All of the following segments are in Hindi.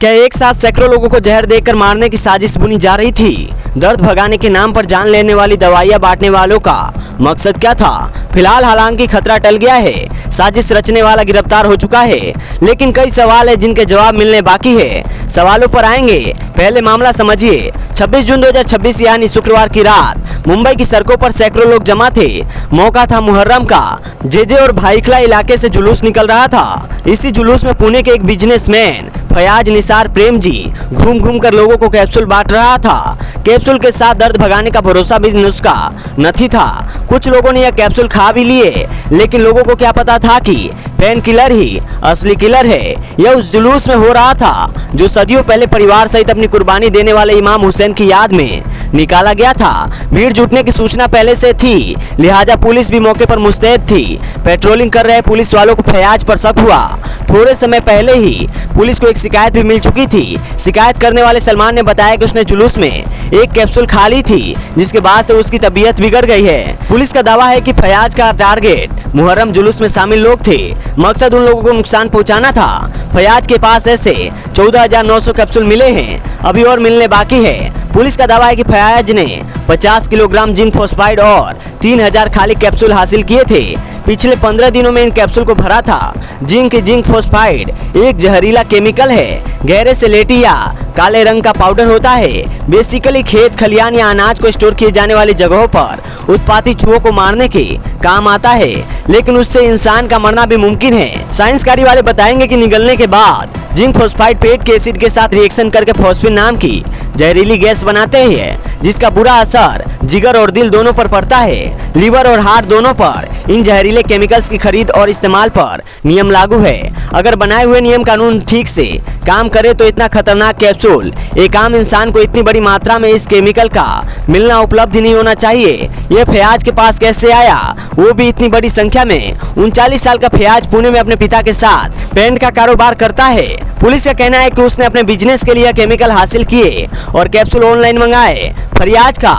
क्या एक साथ सैकड़ों लोगों को जहर देकर मारने की साजिश बुनी जा रही थी? दर्द भगाने के नाम पर जान लेने वाली दवाइयां बांटने वालों का मकसद क्या था? फिलहाल हालांकि खतरा टल गया है, साजिश रचने वाला गिरफ्तार हो चुका है, लेकिन कई सवाल है जिनके जवाब मिलने बाकी है। सवालों पर आएंगे, पहले मामला समझिए। 26 जून 2026 यानी शुक्रवार की रात मुंबई की सड़कों पर सैकड़ों लोग जमा थे। मौका था मुहर्रम का। जेजे और भाईखला इलाके से जुलूस निकल रहा था। इसी जुलूस में पुणे के एक बिजनेसमैन फयाज निसार प्रेम जी घूम घूम कर लोगों को कैप्सूल बांट रहा था। कैप्सूल के साथ दर्द भगाने का भरोसा भी नुस्खा नहीं था। कुछ लोगों ने यह कैप्सूल खा भी लिए, लेकिन लोगों को क्या पता था कि पेन किलर ही असली किलर है। यह उस जुलूस में हो रहा था जो सदियों पहले परिवार सहित अपनी कुर्बानी देने वाले इमाम हुसैन की याद में निकाला गया था। भीड़ जुटने की सूचना पहले से थी, लिहाजा पुलिस भी मौके पर मुस्तैद थी। पेट्रोलिंग कर रहे पुलिस वालों को फयाज पर शक हुआ। थोड़े समय पहले ही पुलिस को एक शिकायत भी मिल चुकी थी। शिकायत करने वाले सलमान ने बताया कि उसने जुलूस में एक कैप्सूल खा ली थी, जिसके बाद से उसकी तबीयत बिगड़ गई है। पुलिस का दावा है कि फयाज का टारगेट मुहर्रम जुलूस में शामिल लोग थे। मकसद उन लोगों को नुकसान पहुंचाना था। फयाज के पास ऐसे 14,900 कैप्सूल मिले हैं, अभी और मिलने बाकी है। पुलिस का दावा है कि फयाज ने 50 किलोग्राम जिंक फॉस्फाइड और 3,000 खाली कैप्सूल हासिल किए थे। पिछले 15 दिनों में इन कैप्सूल को भरा था। जिंक फॉस्फाइड एक जहरीला केमिकल है। गहरे स्लेटी या काले रंग का पाउडर होता है। बेसिकली खेत खलियान या अनाज को स्टोर किए जाने वाली जगहों पर उत्पाती चूहों को मारने के काम आता है, लेकिन उससे इंसान का मरना भी मुमकिन है। साइंसकारी वाले बताएंगे कि निगलने के बाद जिंक फॉस्फाइड पेट के एसिड के साथ रिएक्शन करके फॉस्फिन नाम की जहरीली गैस बनाते हैं, जिसका बुरा असर जिगर और दिल दोनों पर पड़ता है। लीवर और हार्ट दोनों पर इन जहरीले केमिकल्स की खरीद और इस्तेमाल पर नियम लागू है। अगर बनाए हुए नियम कानून ठीक से काम करे तो इतना खतरनाक कैप्सूल एक आम इंसान को इतनी बड़ी मात्रा में इस केमिकल का मिलना उपलब्ध नहीं होना चाहिए। यह फयाज के पास कैसे आया, वो भी इतनी बड़ी संख्या में? 39 साल का फयाज पुणे में अपने पिता के साथ पेंट का कारोबार करता है। पुलिस का कहना है कि उसने अपने बिजनेस के लिए केमिकल हासिल किए और कैप्सूल ऑनलाइन मंगाए। फयाज का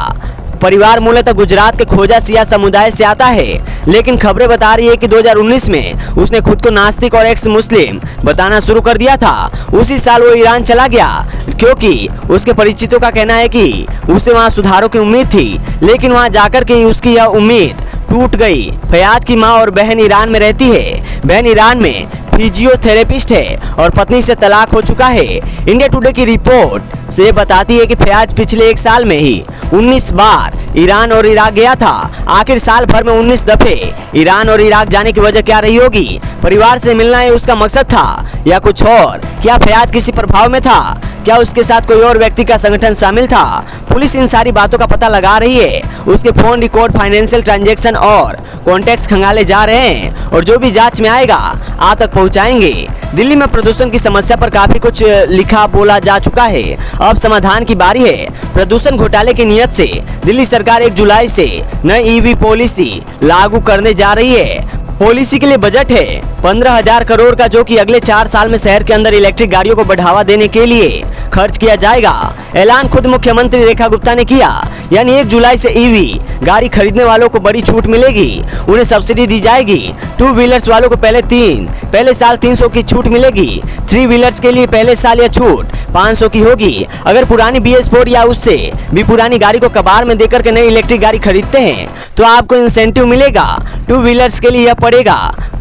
परिवार मूलतः गुजरात के खोजा सिया समुदाय से आता है, लेकिन खबरें बता रही है कि 2019 में उसने खुद को नास्तिक और एक्स मुस्लिम बताना शुरू कर दिया था। उसी साल वो ईरान चला गया, क्योंकि उसके परिचितों का कहना है कि उसे वहां सुधारों की उम्मीद थी, लेकिन वहां जाकर के उसकी यह उम्मीद टूट गई। फयाज की माँ और बहन ईरान में रहती है। बहन ईरान में फिजियोथेरेपिस्ट है और पत्नी से तलाक हो चुका है। इंडिया टुडे की रिपोर्ट से बताती है कि फयाज पिछले एक साल में ही 19 बार ईरान और इराक गया था। आखिर साल भर में 19 दफे ईरान और इराक जाने की वजह क्या रही होगी? परिवार से मिलना ही उसका मकसद था या कुछ और? क्या फयाज किसी प्रभाव में था? क्या उसके साथ कोई और व्यक्ति का संगठन शामिल था? पुलिस इन सारी बातों का पता लगा रही है। उसके फोन रिकॉर्ड, फाइनेंशियल ट्रांजैक्शन और कॉन्टैक्ट्स खंगाले जा रहे हैं और जो भी जांच में आएगा आप तक पहुंचाएंगे। दिल्ली में प्रदूषण की समस्या पर काफी कुछ लिखा बोला जा चुका है। अब समाधान की बारी है। प्रदूषण घोटाले की नियत से दिल्ली सरकार 1 जुलाई से नई ईवी पॉलिसी लागू करने जा रही है। पॉलिसी के लिए बजट है 15,000 करोड़ का, जो कि अगले 4 साल में शहर के अंदर इलेक्ट्रिक गाड़ियों को बढ़ावा देने के लिए खर्च किया जाएगा। ऐलान खुद मुख्यमंत्री रेखा गुप्ता ने किया, यानी 1 जुलाई से ईवी गाड़ी खरीदने वालों को बड़ी छूट मिलेगी। उन्हें सब्सिडी दी जाएगी। 2 व्हीलर्स वालों को पहले साल 300 की छूट मिलेगी। 3 व्हीलर्स के लिए पहले साल यह छूट 500 की होगी। अगर पुरानी BS4 या उससे भी पुरानी गाड़ी को कबाड़ में देकर के नई इलेक्ट्रिक गाड़ी खरीदते हैं तो आपको इंसेंटिव मिलेगा। 2 व्हीलर्स के लिए यह पड़ेगा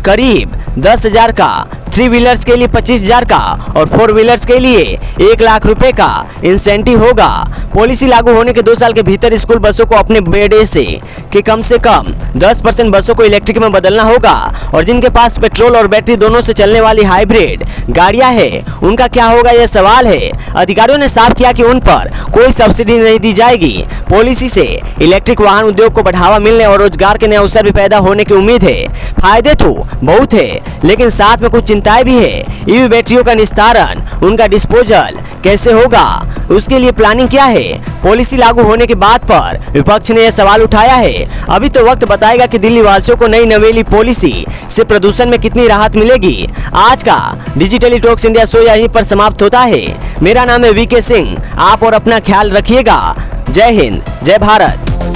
करीब 10,000 का, 3 व्हीलर्स के लिए 25,000 का और 4 व्हीलर्स के लिए 1 लाख रुपए का इंसेंटिव होगा। पॉलिसी लागू होने के 2 साल के भीतर स्कूल बसों को अपने बेड़े से कम 10% बसों को इलेक्ट्रिक में बदलना होगा और जिनके पास पेट्रोल और बैटरी दोनों से चलने वाली हाइब्रिड गाड़ियां हैं उनका क्या होगा, यह सवाल है। अधिकारियों ने साफ किया कि उन पर कोई सब्सिडी नहीं दी जाएगी। पॉलिसी से इलेक्ट्रिक वाहन उद्योग को बढ़ावा मिलने और रोजगार के नए अवसर भी पैदा होने की उम्मीद है। फायदे तो बहुत है, लेकिन साथ में कुछ चिंताएं भी है। ईवी बैटरियों का निस्तारण, उनका डिस्पोजल कैसे होगा, उसके लिए प्लानिंग क्या है? पॉलिसी लागू होने के बाद पर विपक्ष ने यह सवाल उठाया है। अभी तो वक्त बताएगा कि दिल्ली वासियों को नई नवेली पॉलिसी से प्रदूषण में कितनी राहत मिलेगी। आज का डिजिटली टॉक्स इंडिया शो यहीं पर समाप्त होता है। मेरा नाम है VK सिंह। आप और अपना ख्याल रखिएगा। जय हिंद, जय भारत।